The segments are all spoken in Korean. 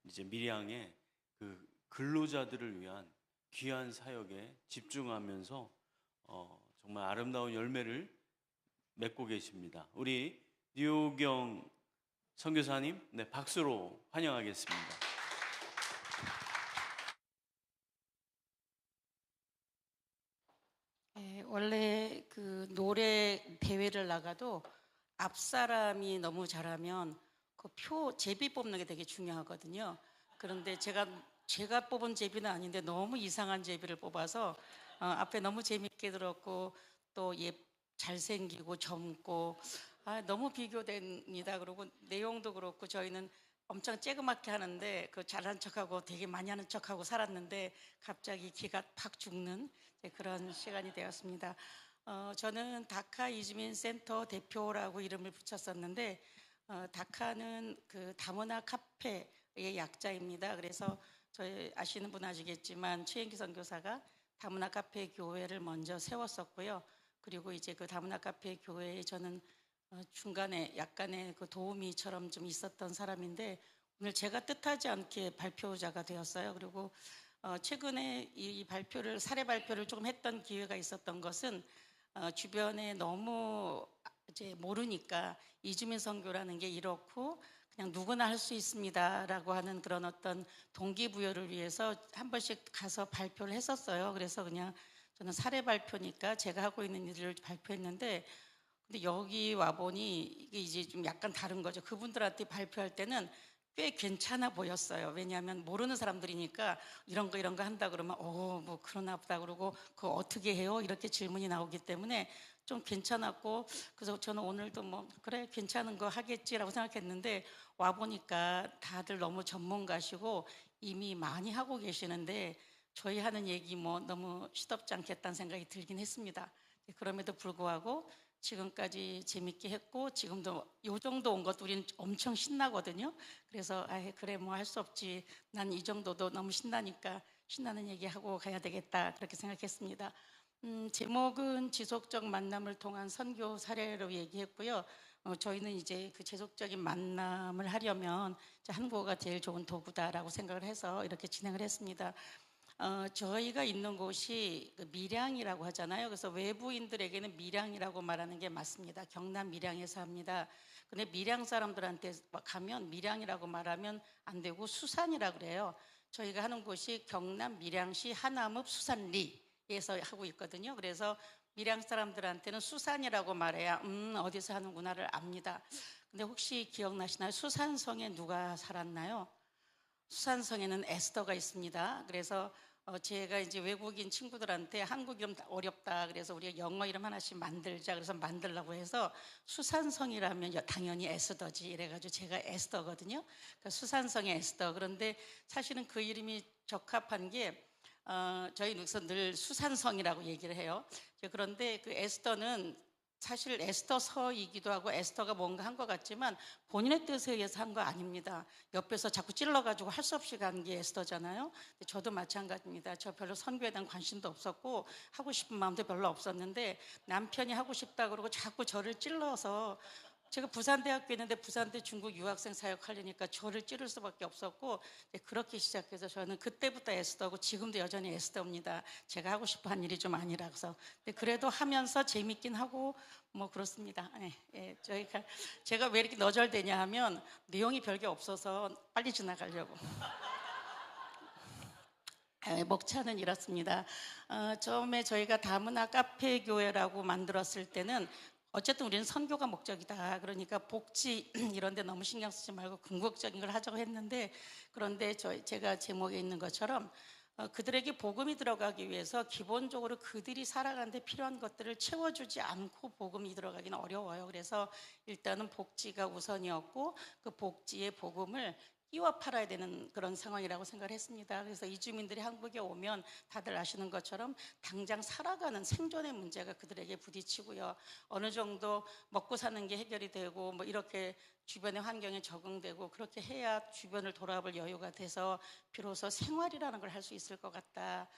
이제 밀양의 그 근로자들을 위한 귀한 사역에 집중하면서 정말 아름다운 열매를 맺고 계십니다. 우리 류경 선교사님, 네, 박수로 환영하겠습니다. 네, 원래 그 노래 대회를 나가도 앞 사람이 너무 잘하면 그 제비 뽑는 게 되게 중요하거든요. 그런데 제가 뽑은 제비는 아닌데 너무 이상한 제비를 뽑아서 앞에 너무 재밌게 들었고 또 잘생기고 젊고 너무 비교됩니다. 그리고 내용도 그렇고 저희는 엄청 쬐그맣게 하는데 그 잘난 척하고 되게 많이 하는 척하고 살았는데 갑자기 기가 팍 죽는 그런 시간이 되었습니다. 저는 다카 이주민 센터 대표라고 이름을 붙였었는데 다카는 그 다문화 카페의 약자입니다. 그래서 저희 아시는 분 아시겠지만 최인기 선교사가 다문화 카페 교회를 먼저 세웠었고요. 그리고 이제 그 다문화 카페 교회에 저는 중간에 약간의 그 도우미처럼 좀 있었던 사람인데 오늘 제가 뜻하지 않게 발표자가 되었어요. 그리고 최근에 이 사례 발표를 조금 했던 기회가 있었던 것은 주변에 너무 이제 모르니까 이주민 선교라는 게 이렇고 그냥 누구나 할 수 있습니다라고 하는 그런 어떤 동기부여를 위해서 한 번씩 가서 발표를 했었어요. 그래서 그냥 저는 사례 발표니까 제가 하고 있는 일을 발표했는데 근데 여기 와보니 이게 이제 좀 약간 다른 거죠. 그분들한테 발표할 때는 꽤 괜찮아 보였어요. 왜냐하면 모르는 사람들이니까 이런 거 한다 그러면 뭐 그러나 보다 그러고 그거 어떻게 해요? 이렇게 질문이 나오기 때문에 좀 괜찮았고 그래서 저는 오늘도 뭐 그래 괜찮은 거 하겠지라고 생각했는데 와보니까 다들 너무 전문가시고 이미 많이 하고 계시는데 저희 하는 얘기 뭐 너무 시덥지 않겠다는 생각이 들긴 했습니다. 그럼에도 불구하고 지금까지 재밌게 했고 지금도 요 정도 온 것도 우리는 엄청 신나거든요. 그래서 그래 뭐 할 수 없지. 난 이 정도도 너무 신나니까 신나는 얘기하고 가야 되겠다 그렇게 생각했습니다. 제목은 지속적 만남을 통한 선교 사례로 얘기했고요. 저희는 이제 그 지속적인 만남을 하려면 한국어가 제일 좋은 도구다라고 생각을 해서 이렇게 진행을 했습니다. 저희가 있는 곳이 그 밀양이라고 하잖아요. 그래서 외부인들에게는 밀양이라고 말하는 게 맞습니다. 경남 밀양에서 합니다. 근데 밀양 사람들한테 가면 밀양이라고 말하면 안 되고 수산이라고 그래요. 저희가 하는 곳이 경남 밀양시 하남읍 수산리에서 하고 있거든요. 그래서 밀양 사람들한테는 수산이라고 말해야 어디서 하는구나를 압니다. 근데 혹시 기억나시나요? 수산성에 누가 살았나요? 수산성에는 에스더가 있습니다. 그래서 제가 이제 외국인 친구들한테 한국 이름 어렵다 그래서 우리가 영어 이름 하나씩 만들자 그래서 만들라고 해서 수산성이라면 당연히 에스더지 이래가지고 제가 에스더거든요. 그러니까 수산성의 에스더. 그런데 사실은 그 이름이 적합한 게 저희 여기서 늘 수산성이라고 얘기를 해요. 그런데 그 에스더는 사실 에스더서이기도 하고 에스더가 뭔가 한 것 같지만 본인의 뜻에 의해서 한 거 아닙니다. 옆에서 자꾸 찔러가지고 할 수 없이 간 게 에스더잖아요. 저도 마찬가지입니다. 저 별로 선교에 대한 관심도 없었고 하고 싶은 마음도 별로 없었는데 남편이 하고 싶다 그러고 자꾸 저를 찔러서 제가 부산대학교 있는데 부산대 중국 유학생 사역하려니까 저를 찌를 수밖에 없었고 그렇게 시작해서 저는 그때부터 에스더고 지금도 여전히 에스더입니다. 제가 하고 싶어 한 일이 좀 아니라서 그래도 하면서 재밌긴 하고 뭐 그렇습니다. 제가 왜 이렇게 너절되냐 하면 내용이 별게 없어서 빨리 지나가려고. 목차는 이렇습니다. 처음에 저희가 다문화 카페 교회라고 만들었을 때는 어쨌든 우리는 선교가 목적이다. 그러니까 복지 이런 데 너무 신경 쓰지 말고 궁극적인 걸 하자고 했는데 그런데 제가 제목에 있는 것처럼 그들에게 복음이 들어가기 위해서 기본적으로 그들이 살아가는 데 필요한 것들을 채워주지 않고 복음이 들어가기는 어려워요. 그래서 일단은 복지가 우선이었고 그 복지의 복음을 끼워 팔아야 되는 그런 상황이라고 생각을 했습니다. 그래서 이주민들이 한국에 오면 다들 아시는 것처럼 당장 살아가는 생존의 문제가 그들에게 부딪히고요. 어느 정도 먹고 사는 게 해결이 되고 뭐 이렇게 주변의 환경에 적응되고 그렇게 해야 주변을 돌아볼 여유가 돼서 비로소 생활이라는 걸 할 수 있을 것 같다.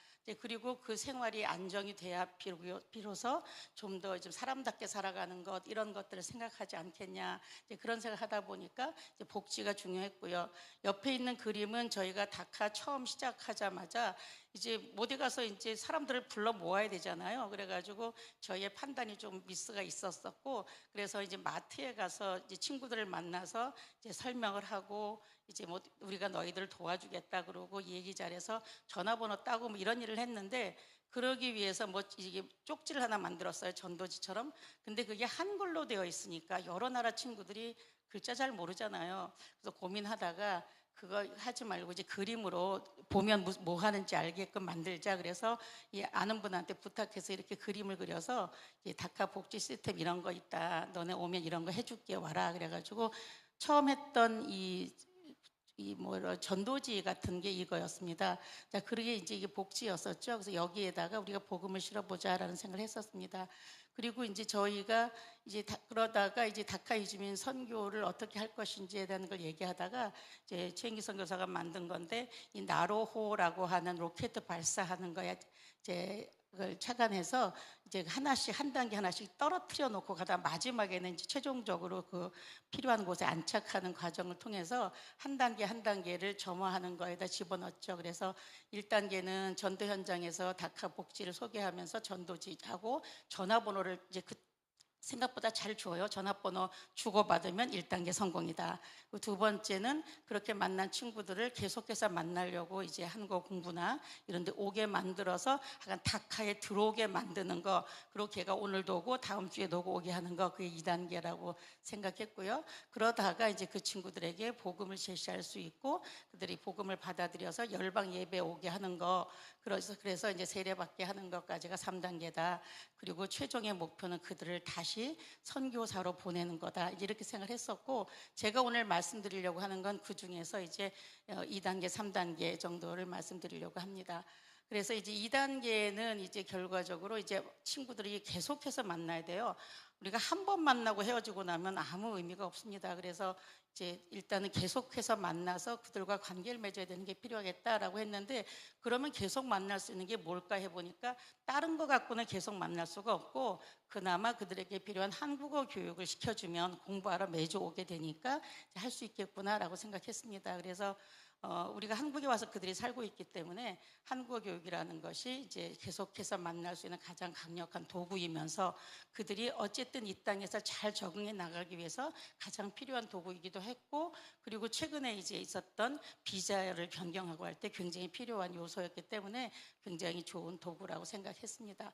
그리고 그 생활이 안정이 돼야 비로소 좀 더 좀 사람답게 살아가는 것 이런 것들을 생각하지 않겠냐 그런 생각을 하다 보니까 복지가 중요했고요. 옆에 있는 그림은 저희가 다카 처음 시작하자마자 이제 어디 가서 이제 사람들을 불러 모아야 되잖아요. 그래가지고 저희의 판단이 좀 미스가 있었었고, 그래서 이제 마트에 가서 이제 친구들을 만나서 이제 설명을 하고, 이제 뭐 우리가 너희들을 도와주겠다 그러고 얘기 잘해서 전화번호 따고 뭐 이런 일을 했는데, 그러기 위해서 뭐 이게 쪽지를 하나 만들었어요, 전도지처럼. 근데 그게 한글로 되어 있으니까 여러 나라 친구들이 글자 잘 모르잖아요. 그래서 고민하다가 그거 하지 말고 이제 그림으로 보면 뭐 하는지 알게끔 만들자. 그래서 이 아는 분한테 부탁해서 이렇게 그림을 그려서 다카 복지 시스템 이런 거 있다, 너네 오면 이런 거 해줄게, 와라. 그래가지고 처음 했던 이 뭐라 전도지 같은 게 이거였습니다. 자, 그러게 이제 이게 복지였었죠. 그래서 여기에다가 우리가 복음을 실어보자라는 생각을 했었습니다. 그리고 이제 저희가 이제 그러다가 이제 다카 이주민 선교를 어떻게 할 것인지에 대한 걸 얘기하다가 이제 최인기 선교사가 만든 건데, 이 나로호라고 하는 로켓 발사하는 거에 이제 그걸 착안해서 이제 하나씩 한 단계 하나씩 떨어뜨려 놓고 가다 마지막에는 이제 최종적으로 그 필요한 곳에 안착하는 과정을 통해서 한 단계 한 단계를 점화하는 거에다 집어넣었죠. 그래서 1단계는 전도 현장에서 다카 복지를 소개하면서 전도지하고 전화번호를 이제 생각보다 잘 줘요. 전화번호 주고받으면 1단계 성공이다. 두 번째는 그렇게 만난 친구들을 계속해서 만나려고 이제 한국 공부나 이런 데 오게 만들어서 약간 다카에 들어오게 만드는 거, 그리고 걔가 오늘도 오고 다음 주에도 오게 하는 거, 그게 2단계라고 생각했고요. 그러다가 이제 그 친구들에게 복음을 제시할 수 있고 그들이 복음을 받아들여서 열방 예배 오게 하는 거, 그래서 이제 세례받게 하는 것까지가 3단계다. 그리고 최종의 목표는 그들을 다시 선교사로 보내는 거다. 이렇게 생각을 했었고, 제가 오늘 말씀드리려고 하는 건 그 중에서 이제 2단계, 3단계 정도를 말씀드리려고 합니다. 그래서 이제 2단계는 이제 결과적으로 이제 친구들이 계속해서 만나야 돼요. 우리가 한 번 만나고 헤어지고 나면 아무 의미가 없습니다. 그래서 이제 일단은 계속해서 만나서 그들과 관계를 맺어야 되는 게 필요하겠다라고 했는데, 그러면 계속 만날 수 있는 게 뭘까 해보니까 다른 거 갖고는 계속 만날 수가 없고, 그나마 그들에게 필요한 한국어 교육을 시켜주면 공부하러 매주 오게 되니까 할 수 있겠구나라고 생각했습니다. 그래서 우리가 한국에 와서 그들이 살고 있기 때문에 한국어 교육이라는 것이 이제 계속해서 만날 수 있는 가장 강력한 도구이면서 그들이 어쨌든 이 땅에서 잘 적응해 나가기 위해서 가장 필요한 도구이기도 했고, 그리고 최근에 이제 있었던 비자를 변경하고 할 때 굉장히 필요한 요소였기 때문에 굉장히 좋은 도구라고 생각했습니다.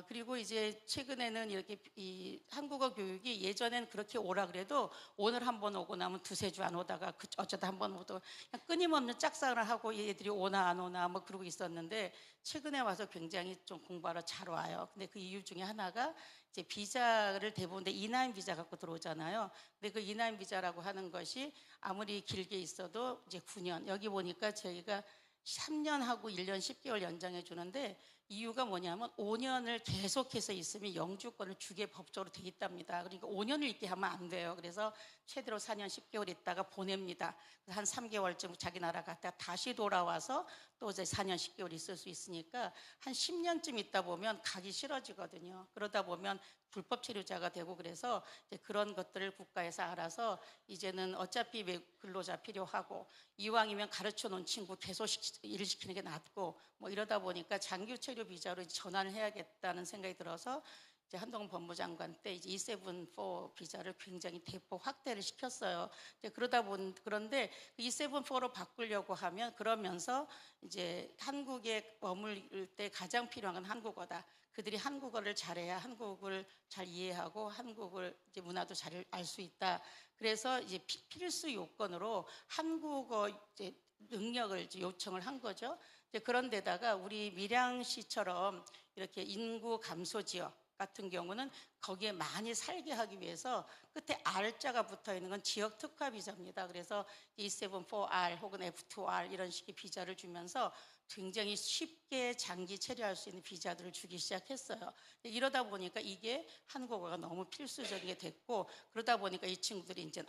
그리고 이제 최근에는 이렇게 이 한국어 교육이 예전엔 그렇게 오라 그래도 오늘 한 번 오고 나면 두세 주 안 오다가 어쩌다 한 번 오도 그냥 끊임없는 짝사랑을 하고 얘들이 오나 안 오나 뭐 그러고 있었는데, 최근에 와서 굉장히 좀 공부하러 잘 와요. 근데 그 이유 중에 하나가 이제 비자를 대부분 이나인 비자 갖고 들어오잖아요. 근데 그 이나인 비자라고 하는 것이 아무리 길게 있어도 이제 9년, 여기 보니까 저희가 3년하고 1년 10개월 연장해 주는데, 이유가 뭐냐면 5년을 계속해서 있으면 영주권을 주게 법적으로 돼 있답니다. 그러니까 5년을 있게 하면 안 돼요. 그래서 최대로 4년 10개월 있다가 보냅니다. 한 3개월쯤 자기 나라 갔다가 다시 돌아와서 또 이제 4년 10개월 있을 수 있으니까 한 10년쯤 있다 보면 가기 싫어지거든요. 그러다 보면 불법 체류자가 되고, 그래서 이제 그런 것들을 국가에서 알아서 이제는 어차피 근로자 필요하고 이왕이면 가르쳐 놓은 친구 계속 일을 시키는 게 낫고 뭐 이러다 보니까 장기 체류 비자로 전환을 해야겠다는 생각이 들어서 이제 한동훈 법무장관 때 이제 274 비자를 굉장히 대폭 확대를 시켰어요. 이제 그런데 274로 바꾸려고 하면, 그러면서 이제 한국에 머물 때 가장 필요한 건 한국어다. 그들이 한국어를 잘해야 한국을 잘 이해하고 한국을 이제 문화도 잘 알 수 있다. 그래서 이제 필수 요건으로 한국어 이제 능력을 이제 요청을 한 거죠. 이제 그런데다가 우리 밀양시처럼 이렇게 인구 감소 지역 같은 경우는 거기에 많이 살게 하기 위해서 끝에 R자가 붙어 있는 건 지역 특화 비자입니다. 그래서 E74R 혹은 F2R 이런 식의 비자를 주면서 굉장히 쉽게 장기 체류할 수 있는 비자들을 주기 시작했어요. 이러다 보니까 이게 한국어가 너무 필수적인 게 됐고, 그러다 보니까 이 친구들이 이제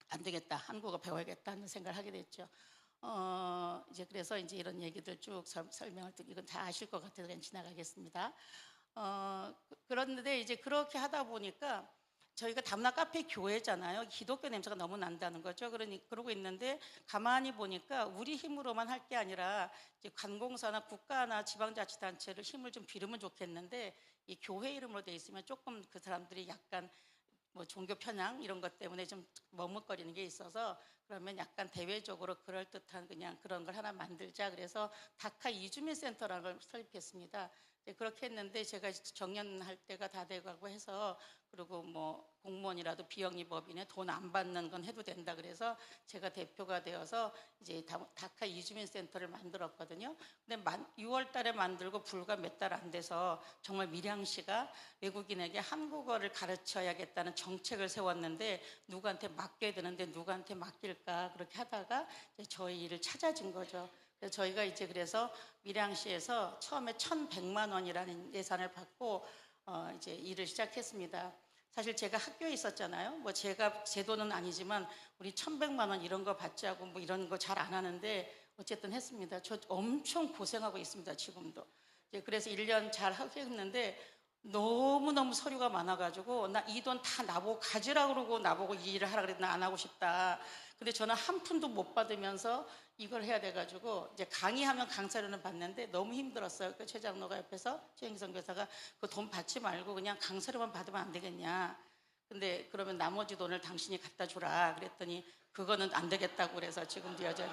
안 되겠다, 한국어 배워야겠다는 생각을 하게 됐죠. 이제 그래서 이제 이런 얘기들 쭉 설명을 듣고, 이건 다 아실 것 같아서 그냥 지나가겠습니다. 그런데 이제 그렇게 하다 보니까 저희가 담나 카페 교회잖아요. 기독교 냄새가 너무 난다는 거죠. 그러고 있는데 가만히 보니까 우리 힘으로만 할 게 아니라 이제 관공서나 국가나 지방자치단체를 힘을 좀 빌으면 좋겠는데 이 교회 이름으로 돼 있으면 조금 그 사람들이 약간 뭐 종교 편향 이런 것 때문에 좀 머뭇거리는 게 있어서 그러면 약간 대외적으로 그럴듯한 그냥 그런 걸 하나 만들자. 그래서 다카 이주민 센터라는 걸 설립했습니다. 그렇게 했는데 제가 정년할 때가 다 돼가고 해서 그리고 뭐 공무원이라도 비영리법인에 돈 안 받는 건 해도 된다 그래서 제가 대표가 되어서 이제 다카 이주민 센터를 만들었거든요. 근데 6월 달에 만들고 불과 몇 달 안 돼서 정말 밀양시가 외국인에게 한국어를 가르쳐야겠다는 정책을 세웠는데 누구한테 맡겨야 되는데 누구한테 맡길까 그렇게 하다가 이제 저희 일을 찾아진 거죠. 그래서 저희가 이제 그래서 밀양시에서 처음에 1,100만 원이라는 예산을 받고 이제 일을 시작했습니다. 사실 제가 학교에 있었잖아요. 뭐 제가 제 돈은 아니지만 우리 1,100만 원 이런 거 받지 하고 뭐 이런 거 잘 안 하는데 어쨌든 했습니다. 저 엄청 고생하고 있습니다. 지금도. 그래서 1년 잘 했는데 너무너무 서류가 많아가지고 나 이 돈 다 나보고 가지라고 그러고 나보고 이 일을 하라 그랬는데 안 하고 싶다. 근데 저는 한 푼도 못 받으면서 이걸 해야 돼가지고 이제 강의하면 강사료는 받는데 너무 힘들었어요. 그 최 장로가 옆에서 최행성 교사가 그 돈 받지 말고 그냥 강사료만 받으면 안 되겠냐. 근데 그러면 나머지 돈을 당신이 갖다 주라 그랬더니 그거는 안 되겠다고 그래서 지금도 여전히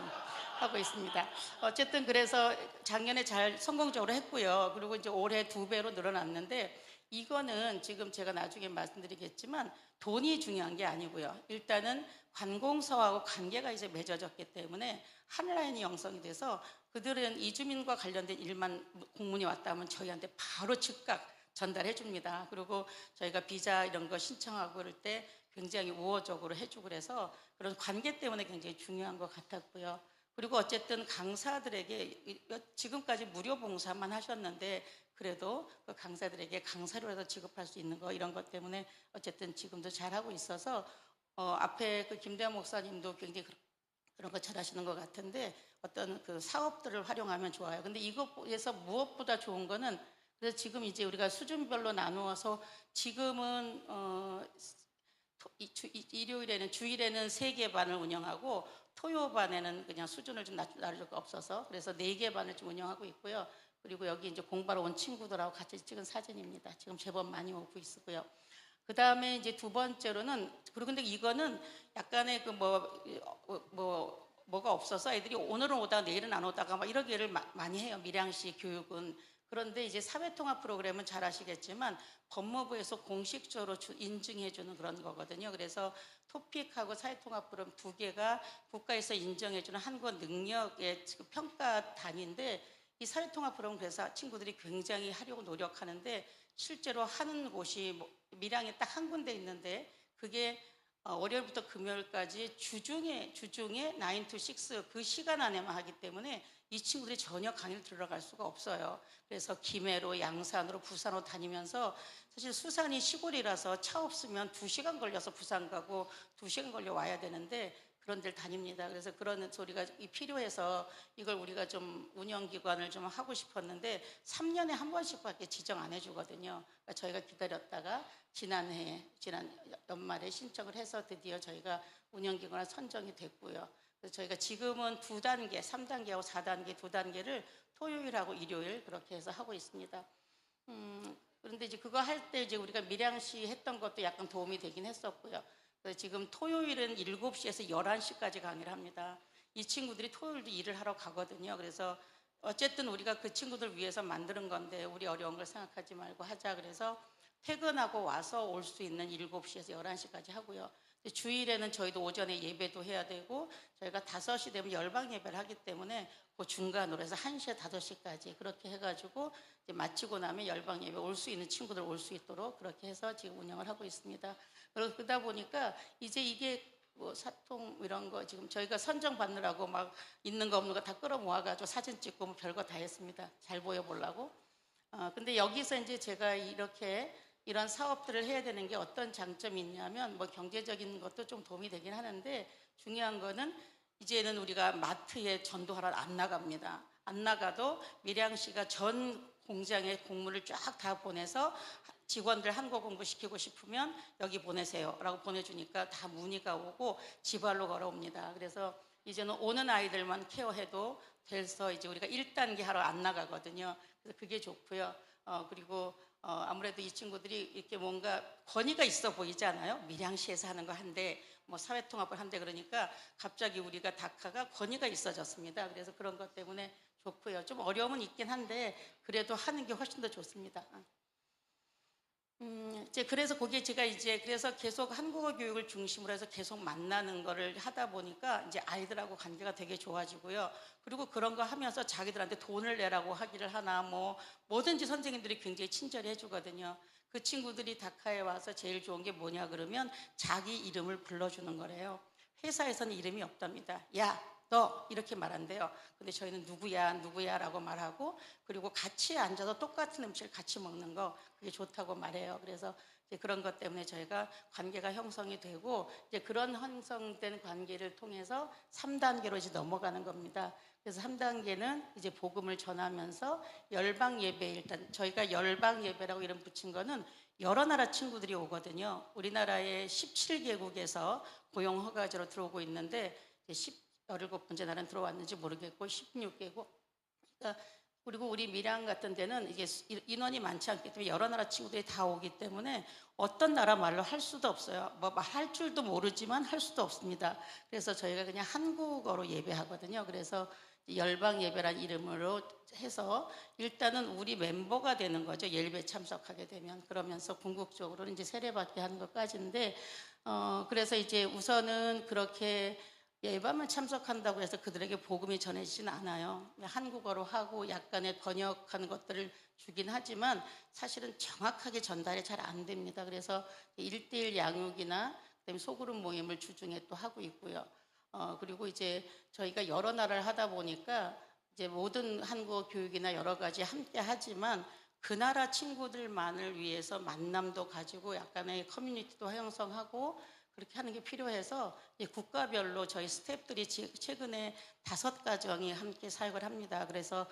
하고 있습니다. 어쨌든 그래서 작년에 잘 성공적으로 했고요. 그리고 이제 올해 2배로 늘어났는데 이거는 지금 제가 나중에 말씀드리겠지만 돈이 중요한 게 아니고요. 일단은 관공서하고 관계가 이제 맺어졌기 때문에 한 라인이 형성이 돼서 그들은 이주민과 관련된 일만 공문이 왔다면 저희한테 바로 즉각 전달해 줍니다. 그리고 저희가 비자 이런 거 신청하고 그럴 때 굉장히 우호적으로 해주고 그래서 그런 관계 때문에 굉장히 중요한 것 같았고요. 그리고 어쨌든 강사들에게 지금까지 무료 봉사만 하셨는데 그래도 그 강사들에게 강사료라도 지급할 수 있는 거 이런 것 때문에 어쨌든 지금도 잘하고 있어서 앞에 그 김대환 목사님도 굉장히 그런 거 잘하시는 것 같은데 어떤 그 사업들을 활용하면 좋아요. 근데 이것에서 무엇보다 좋은 거는 그래서 지금 이제 우리가 수준별로 나누어서 지금은 일요일에는 주일에는 3개 반을 운영하고 토요 반에는 그냥 수준을 좀 낮출 수가 없어서 그래서 4개 반을 좀 운영하고 있고요. 그리고 여기 이제 공부하러 온 친구들하고 같이 찍은 사진입니다. 지금 제법 많이 오고 있고요. 그 다음에 이제 두 번째로는 그리고 근데 이거는 약간의 그 뭐가 없어서 애들이 오늘은 오다가 내일은 안 오다가 막 이러기를 많이 해요. 밀양시 교육은. 그런데 이제 사회통합 프로그램은 잘 아시겠지만 법무부에서 공식적으로 인증해주는 그런 거거든요. 그래서 토픽하고 사회통합 프로그램 2개가 국가에서 인정해주는 한국 능력의 평가 단위인데 이 사회통합 프로그램 그래서 친구들이 굉장히 하려고 노력하는데 실제로 하는 곳이 밀양에 딱 한 군데 있는데 그게 월요일부터 금요일까지 주중에 9 to 6 그 시간 안에만 하기 때문에 이 친구들이 전혀 강의를 들어갈 수가 없어요. 그래서 김해로 양산으로 부산으로 다니면서 사실 수산이 시골이라서 차 없으면 2시간 걸려서 부산 가고 2시간 걸려 와야 되는데 그런 데를 다닙니다. 그래서 그런 소리가 필요해서 이걸 우리가 좀 운영기관을 좀 하고 싶었는데 3년에 한 번씩밖에 지정 안 해주거든요. 그러니까 저희가 기다렸다가 지난 연말에 신청을 해서 드디어 저희가 운영기관을 선정이 됐고요. 그래서 저희가 지금은 2단계, 3단계하고 4단계, 2단계를 토요일하고 일요일 그렇게 해서 하고 있습니다. 그런데 이제 그거 할 때 이제 우리가 밀양시 했던 것도 약간 도움이 되긴 했었고요. 그래서 지금 토요일은 7시에서 11시까지 강의를 합니다. 이 친구들이 토요일도 일을 하러 가거든요. 그래서 어쨌든 우리가 그 친구들 위해서 만드는 건데 우리 어려운 걸 생각하지 말고 하자. 그래서 퇴근하고 와서 올 수 있는 7시에서 11시까지 하고요. 주일에는 저희도 오전에 예배도 해야 되고 저희가 5시 되면 열방 예배를 하기 때문에 그 중간으로 해서 1시에 5시까지 그렇게 해가지고 이제 마치고 나면 열방 예배 올 수 있는 친구들 올 수 있도록 그렇게 해서 지금 운영을 하고 있습니다. 그러다 보니까 이제 이게 뭐 사통 이런 거 지금 저희가 선정 받느라고 막 있는 거 없는 거 다 끌어모아가지고 사진 찍고 뭐 별거 다 했습니다. 잘 보여보려고. 근데 여기서 이제 제가 이렇게 이런 사업들을 해야 되는 게 어떤 장점이 있냐면 뭐 경제적인 것도 좀 도움이 되긴 하는데 중요한 거는 이제는 우리가 마트에 전도하러 안 나갑니다. 안 나가도 밀양시가 전 공장에 공문을 쫙 다 보내서 직원들 한국어 공부시키고 싶으면 여기 보내세요라고 보내주니까 다 문의가 오고 지발로 걸어옵니다. 그래서 이제는 오는 아이들만 케어해도 돼서 이제 우리가 1단계 하러 안 나가거든요. 그래서 그게 좋고요. 그리고 아무래도 이 친구들이 이렇게 뭔가 권위가 있어 보이잖아요. 밀양시에서 하는 거 한데 뭐 사회통합을 한대 그러니까 갑자기 우리가 다카가 권위가 있어졌습니다. 그래서 그런 것 때문에 좋고요. 좀 어려움은 있긴 한데 그래도 하는 게 훨씬 더 좋습니다. 이제 그래서 거기에 제가 이제 그래서 계속 한국어 교육을 중심으로 해서 계속 만나는 거를 하다 보니까 이제 아이들하고 관계가 되게 좋아지고요. 그리고 그런 거 하면서 자기들한테 돈을 내라고 하기를 하나 뭐 뭐든지 선생님들이 굉장히 친절히 해주거든요. 그 친구들이 다카에 와서 제일 좋은 게 뭐냐 그러면 자기 이름을 불러주는 거래요. 회사에서는 이름이 없답니다. 야, 너 이렇게 말한대요. 근데 저희는 누구야 누구야라고 말하고 그리고 같이 앉아서 똑같은 음식을 같이 먹는 거 그게 좋다고 말해요. 그래서 이제 그런 것 때문에 저희가 관계가 형성이 되고 이제 그런 형성된 관계를 통해서 3단계로 이제 넘어가는 겁니다. 그래서 3단계는 이제 복음을 전하면서 열방 예배 일단 저희가 열방 예배라고 이름 붙인 거는 여러 나라 친구들이 오거든요. 우리나라의 17개국에서 고용 허가제로 들어오고 있는데 17번째 날은 들어왔는지 모르겠고 16개국 그리고 우리 밀양 같은 데는 이게 인원이 많지 않기 때문에 여러 나라 친구들이 다 오기 때문에 어떤 나라 말로 할 수도 없어요. 뭐 할 줄도 모르지만 할 수도 없습니다. 그래서 저희가 그냥 한국어로 예배하거든요. 그래서 열방 예배란 이름으로 해서 일단은 우리 멤버가 되는 거죠. 예배 참석하게 되면 그러면서 궁극적으로는 이제 세례받게 하는 것까지인데 그래서 이제 우선은 그렇게 예배만 참석한다고 해서 그들에게 복음이 전해지진 않아요. 한국어로 하고 약간의 번역하는 것들을 주긴 하지만 사실은 정확하게 전달이 잘 안 됩니다. 그래서 1대1 양육이나 그다음에 소그룹 모임을 주중에 또 하고 있고요. 그리고 이제 저희가 여러 나라를 하다 보니까 이제 모든 한국어 교육이나 여러 가지 함께 하지만 그 나라 친구들만을 위해서 만남도 가지고 약간의 커뮤니티도 형성하고 그렇게 하는 게 필요해서 국가별로 저희 스태프들이 최근에 5가정이 함께 사역을 합니다. 그래서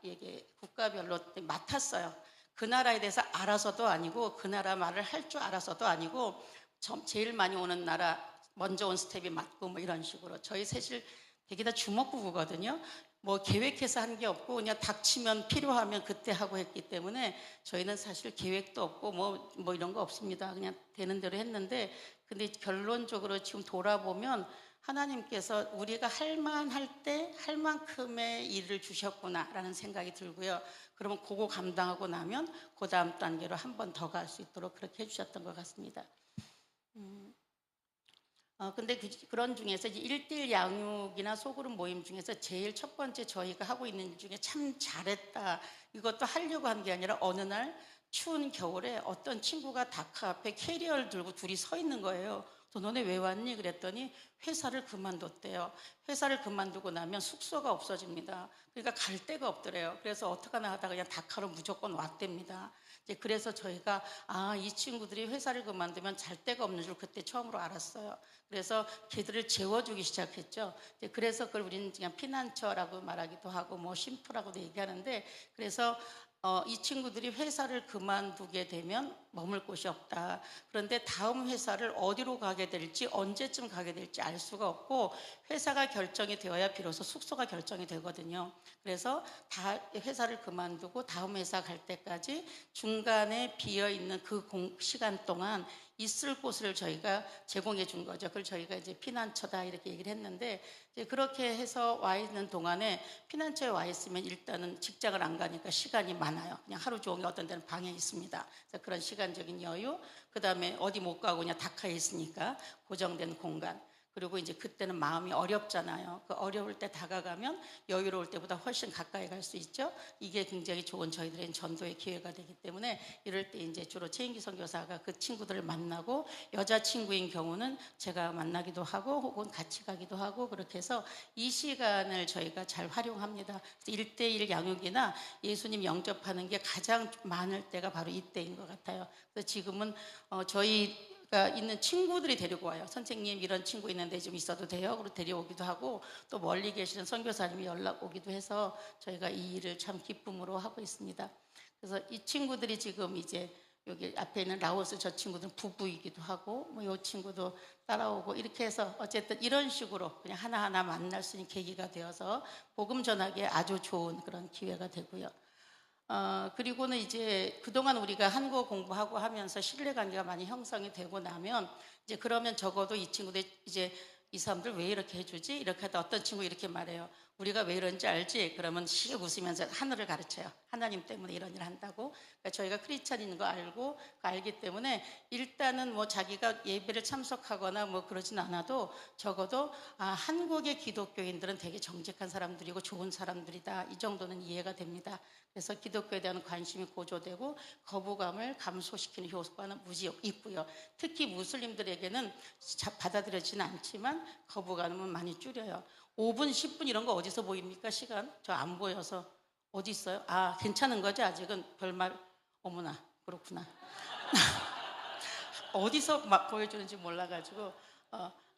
이게 국가별로 맡았어요. 그 나라에 대해서 알아서도 아니고 그 나라 말을 할 줄 알아서도 아니고 제일 많이 오는 나라 먼저 온 스텝이 맡고 뭐 이런 식으로 저희 셋을 되게 다 주먹구구거든요. 뭐 계획해서 한 게 없고 그냥 닥치면 필요하면 그때 하고 했기 때문에 저희는 사실 계획도 없고 뭐 이런 거 없습니다. 그냥 되는 대로 했는데 근데 결론적으로 지금 돌아보면 하나님께서 우리가 할 만할 때 할 만큼의 일을 주셨구나라는 생각이 들고요. 그러면 그거 감당하고 나면 그 다음 단계로 한 번 더 갈 수 있도록 그렇게 해주셨던 것 같습니다. 근데 그런 중에서 이제 1대1 양육이나 소그룹 모임 중에서 제일 첫 번째 저희가 하고 있는 일 중에 참 잘했다. 이것도 하려고 한 게 아니라 어느 날 추운 겨울에 어떤 친구가 다카 앞에 캐리어를 들고 둘이 서 있는 거예요. 너네 왜 왔니? 그랬더니 회사를 그만뒀대요. 회사를 그만두고 나면 숙소가 없어집니다. 그러니까 갈 데가 없더래요. 그래서 어떡하나 하다가 그냥 다카로 무조건 왔답니다. 이제 그래서 저희가 이 친구들이 회사를 그만두면 잘 데가 없는 줄 그때 처음으로 알았어요. 그래서 걔들을 재워주기 시작했죠. 그래서 그걸 우리는 그냥 피난처라고 말하기도 하고 뭐 쉼터라고도 얘기하는데 그래서 이 친구들이 회사를 그만두게 되면 머물 곳이 없다. 그런데 다음 회사를 어디로 가게 될지 언제쯤 가게 될지 알 수가 없고 회사가 결정이 되어야 비로소 숙소가 결정이 되거든요. 그래서 다 회사를 그만두고 다음 회사 갈 때까지 중간에 비어있는 그 시간 동안 있을 곳을 저희가 제공해 준 거죠. 그걸 저희가 이제 피난처다 이렇게 얘기를 했는데 이제 그렇게 해서 와 있는 동안에 피난처에 와 있으면 일단은 직장을 안 가니까 시간이 많아요. 그냥 하루 종일 어떤 데는 방에 있습니다. 그래서 그런 시간적인 여유, 그 다음에 어디 못 가고 그냥 다카에 있으니까 고정된 공간. 그리고 이제 그때는 마음이 어렵잖아요. 그 어려울 때 다가가면 여유로울 때보다 훨씬 가까이 갈 수 있죠. 이게 굉장히 좋은 저희들의 전도의 기회가 되기 때문에 이럴 때 이제 주로 최인기 선교사가 그 친구들을 만나고 여자친구인 경우는 제가 만나기도 하고 혹은 같이 가기도 하고 그렇게 해서 이 시간을 저희가 잘 활용합니다. 1대1 양육이나 예수님 영접하는 게 가장 많을 때가 바로 이때인 것 같아요. 그래서 지금은 저희가 있는 친구들이 데리고 와요. 선생님 이런 친구 있는데 좀 있어도 돼요? 그리고 데려오기도 하고 또 멀리 계시는 선교사님이 연락 오기도 해서 저희가 이 일을 참 기쁨으로 하고 있습니다. 그래서 이 친구들이 지금 이제 여기 앞에 있는 라오스 저 친구들은 부부이기도 하고 뭐 이 친구도 따라오고 이렇게 해서 어쨌든 이런 식으로 그냥 하나하나 만날 수 있는 계기가 되어서 복음 전하기에 아주 좋은 그런 기회가 되고요. 그리고는 이제 그동안 우리가 한국어 공부하고 하면서 신뢰관계가 많이 형성이 되고 나면 이제 그러면 적어도 이 친구들 이제 이 사람들 왜 이렇게 해주지? 이렇게 하다 어떤 친구 이렇게 말해요. 우리가 왜 이런지 알지? 그러면 씩 웃으면서 하늘을 가르쳐요. 하나님 때문에 이런 일을 한다고. 그러니까 저희가 크리스찬인 거 알고 알기 때문에 일단은 뭐 자기가 예배를 참석하거나 뭐 그러진 않아도 적어도 한국의 기독교인들은 되게 정직한 사람들이고 좋은 사람들이다. 이 정도는 이해가 됩니다. 그래서 기독교에 대한 관심이 고조되고 거부감을 감소시키는 효과는 무지 있고요. 특히 무슬림들에게는 받아들여지는 않지만 거부감은 많이 줄여요. 5분, 10분 이런 거 어디서 보입니까? 시간? 저 안 보여서. 어디 있어요? 괜찮은 거지? 아직은 별말. 어머나, 그렇구나. 어디서 막 보여주는지 몰라가지고.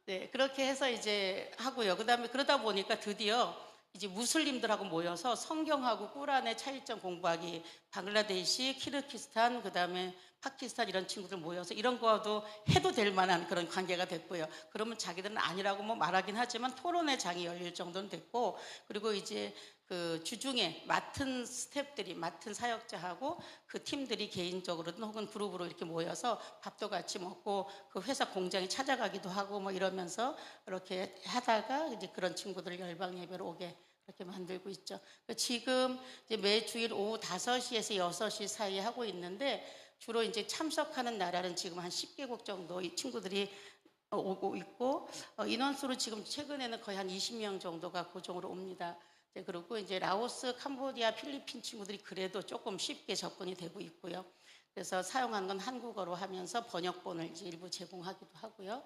네, 그렇게 해서 이제 하고요. 그다음에 그러다 보니까 드디어 이제 무슬림들하고 모여서 성경하고 꾸란의 차이점 공부하기, 방글라데시, 키르기스탄, 그다음에 파키스탄 이런 친구들 모여서 이런 거도 해도 될 만한 그런 관계가 됐고요. 그러면 자기들은 아니라고 뭐 말하긴 하지만 토론의 장이 열릴 정도는 됐고, 그리고 이제 그 주중에 맡은 스태프들이, 맡은 사역자하고 그 팀들이 개인적으로든 혹은 그룹으로 이렇게 모여서 밥도 같이 먹고 그 회사 공장에 찾아가기도 하고 뭐 이러면서 이렇게 하다가 이제 그런 친구들을 열방 예배로 오게 그렇게 만들고 있죠. 지금 이제 매주일 오후 5시에서 6시 사이에 하고 있는데 주로 이제 참석하는 나라는 지금 한 10개국 정도 이 친구들이 오고 있고, 인원수로 지금 최근에는 거의 한 20명 정도가 고정으로 옵니다. 그리고 이제 라오스, 캄보디아, 필리핀 친구들이 그래도 조금 쉽게 접근이 되고 있고요. 그래서 사용하는 건 한국어로 하면서 번역본을 이제 일부 제공하기도 하고요.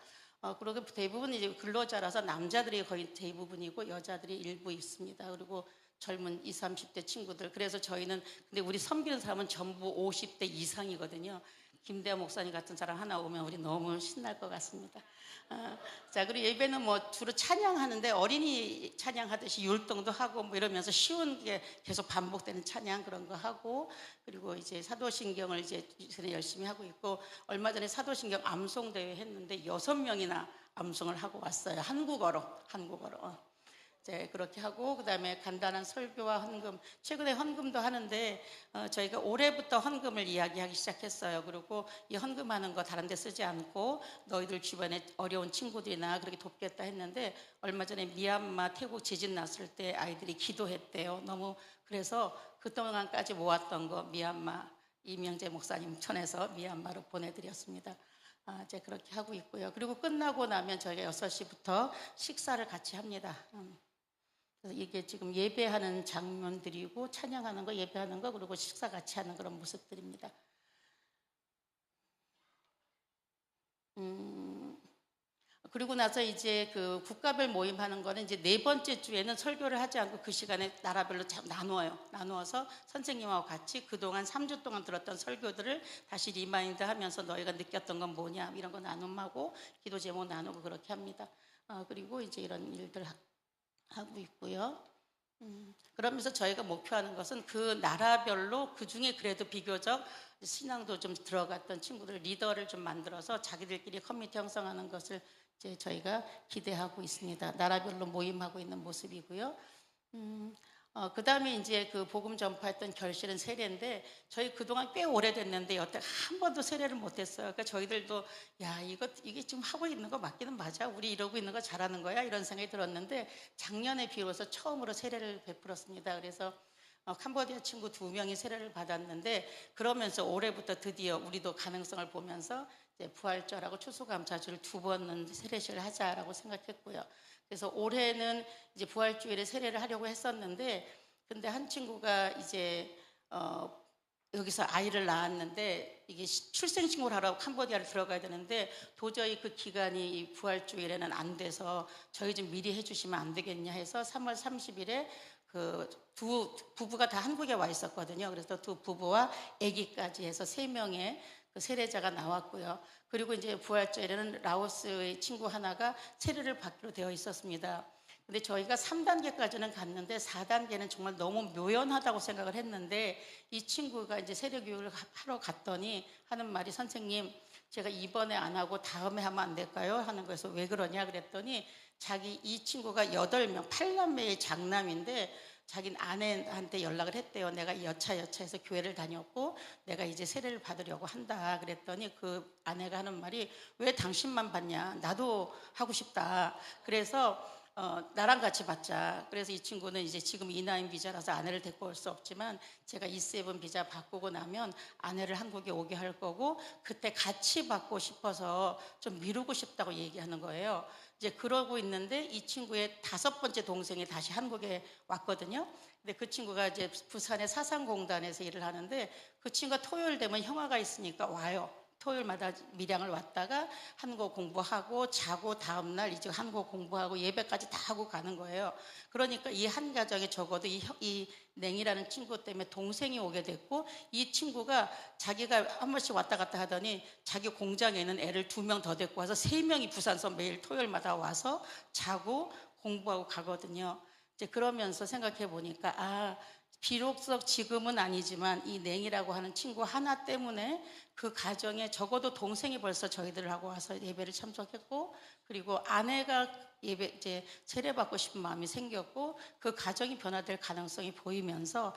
그리고 대부분 이제 근로자라서 남자들이 거의 대부분이고 여자들이 일부 있습니다. 그리고 젊은 20, 30대 친구들. 그래서 저희는 근데 우리 섬기는 사람은 전부 50대 이상이거든요. 김대하 목사님 같은 사람 하나 오면 우리 너무 신날 것 같습니다. 자, 그리고 예배는 뭐 주로 찬양하는데 어린이 찬양하듯이 율동도 하고 뭐 이러면서 쉬운 게 계속 반복되는 찬양 그런 거 하고, 그리고 이제 사도신경을 이제 열심히 하고 있고, 얼마 전에 사도신경 암송 대회 했는데 6명이나 암송을 하고 왔어요. 한국어로. 이제 그렇게 하고, 그다음에 간단한 설교와 헌금, 최근에 헌금도 하는데 저희가 올해부터 헌금을 이야기하기 시작했어요. 그리고 이 헌금하는 거 다른 데 쓰지 않고 너희들 주변에 어려운 친구들이나 그렇게 돕겠다 했는데, 얼마 전에 미얀마 태국 지진 났을 때 아이들이 기도했대요. 너무 그래서 그동안까지 모았던 거 미얀마 이명재 목사님 천에서 미얀마로 보내드렸습니다. 이제 그렇게 하고 있고요. 그리고 끝나고 나면 저희가 6시부터 식사를 같이 합니다. 그래서 이게 지금 예배하는 장면들이고, 찬양하는 거, 예배하는 거, 그리고 식사 같이 하는 그런 모습들입니다. 그리고 나서 이제 그 국가별 모임하는 거는 이제 4번째 주에는 설교를 하지 않고 그 시간에 나라별로 나누어서 선생님하고 같이 그동안 3주 동안 들었던 설교들을 다시 리마인드 하면서 너희가 느꼈던 건 뭐냐 이런 거 나눔하고 기도 제목 나누고 그렇게 합니다. 그리고 이제 이런 일들 하고 있고요. 그러면서 저희가 목표하는 것은 그 나라별로 그 중에 그래도 비교적 신앙도 좀 들어갔던 친구들 리더를 좀 만들어서 자기들끼리 커뮤니티 형성하는 것을 이제 저희가 기대하고 있습니다. 나라별로 모임하고 있는 모습이고요. 그 다음에 이제 그 복음 전파했던 결실은 세례인데, 저희 그동안 꽤 오래됐는데 여태 한 번도 세례를 못했어요. 그러니까 저희들도 이게 지금 하고 있는 거 맞기는 맞아? 우리 이러고 있는 거 잘하는 거야? 이런 생각이 들었는데 작년에 비로소 처음으로 세례를 베풀었습니다. 그래서 캄보디아 친구 2명이 세례를 받았는데, 그러면서 올해부터 드디어 우리도 가능성을 보면서 이제 부활절하고 추수감사주를 2번은 세례식을 하자라고 생각했고요. 그래서 올해는 이제 부활주일에 세례를 하려고 했었는데, 근데 한 친구가 이제 여기서 아이를 낳았는데 이게 출생신고를 하라고 캄보디아를 들어가야 되는데 도저히 그 기간이 이 부활주일에는 안 돼서 저희 좀 미리 해주시면 안 되겠냐 해서 3월 30일에 그 두 부부가 다 한국에 와 있었거든요. 그래서 두 부부와 아기까지 해서 3명의 그 세례자가 나왔고요. 그리고 이제 부활절에는 라오스의 친구 하나가 세례를 받기로 되어 있었습니다. 근데 저희가 3단계까지는 갔는데 4단계는 정말 너무 묘연하다고 생각을 했는데 이 친구가 이제 세례 교육을 하러 갔더니 하는 말이 선생님 제가 이번에 안 하고 다음에 하면 안 될까요? 하는 거에서 왜 그러냐 그랬더니 자기 이 친구가 8명 8남매의 장남인데 자기 아내한테 연락을 했대요. 내가 여차여차해서 교회를 다녔고 내가 이제 세례를 받으려고 한다 그랬더니 그 아내가 하는 말이 왜 당신만 받냐 나도 하고 싶다. 그래서 나랑 같이 받자. 그래서 이 친구는 이제 지금 E9 비자라서 아내를 데리고 올 수 없지만 제가 E7 비자 바꾸고 나면 아내를 한국에 오게 할 거고 그때 같이 받고 싶어서 좀 미루고 싶다고 얘기하는 거예요. 이제 그러고 있는데 이 친구의 5번째 동생이 다시 한국에 왔거든요. 근데 그 친구가 이제 부산의 사상공단에서 일을 하는데 그 친구가 토요일 되면 형아가 있으니까 와요. 토요일마다 밀양을 왔다가 한국 공부하고 자고 다음날 이제 한국 공부하고 예배까지 다 하고 가는 거예요. 그러니까 이 한 가정에 적어도 이 냉이라는 친구 때문에 동생이 오게 됐고 이 친구가 자기가 한 번씩 왔다 갔다 하더니 자기 공장에 있는 애를 2명 더 데리고 와서 3명이 부산서 매일 토요일마다 와서 자고 공부하고 가거든요. 이제 그러면서 생각해 보니까 비록소 지금은 아니지만 이 냉이라고 하는 친구 하나 때문에 그 가정에 적어도 동생이 벌써 저희들을 하고 와서 예배를 참석했고 그리고 아내가 예배 이제 세례받고 싶은 마음이 생겼고 그 가정이 변화될 가능성이 보이면서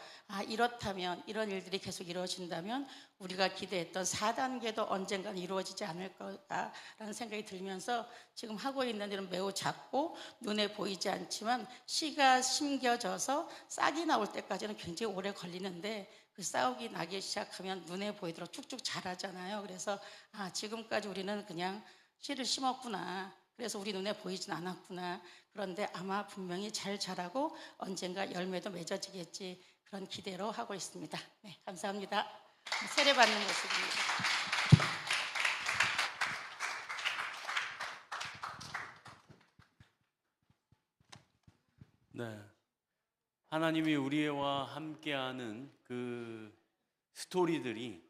이렇다면 이런 일들이 계속 이루어진다면 우리가 기대했던 4단계도 언젠가는 이루어지지 않을 거다라는 생각이 들면서 지금 하고 있는 일은 매우 작고 눈에 보이지 않지만 씨가 심겨져서 싹이 나올 때까지는 굉장히 오래 걸리는데 그 싹이 나기 시작하면 눈에 보이도록 쭉쭉 자라잖아요. 그래서 지금까지 우리는 그냥 씨를 심었구나. 그래서 우리 눈에 보이진 않았구나. 그런데 아마 분명히 잘 자라고 언젠가 열매도 맺어지겠지. 그런 기대로 하고 있습니다. 네, 감사합니다. 세례받는 모습입니다. 네. 하나님이 우리와 함께하는 그 스토리들이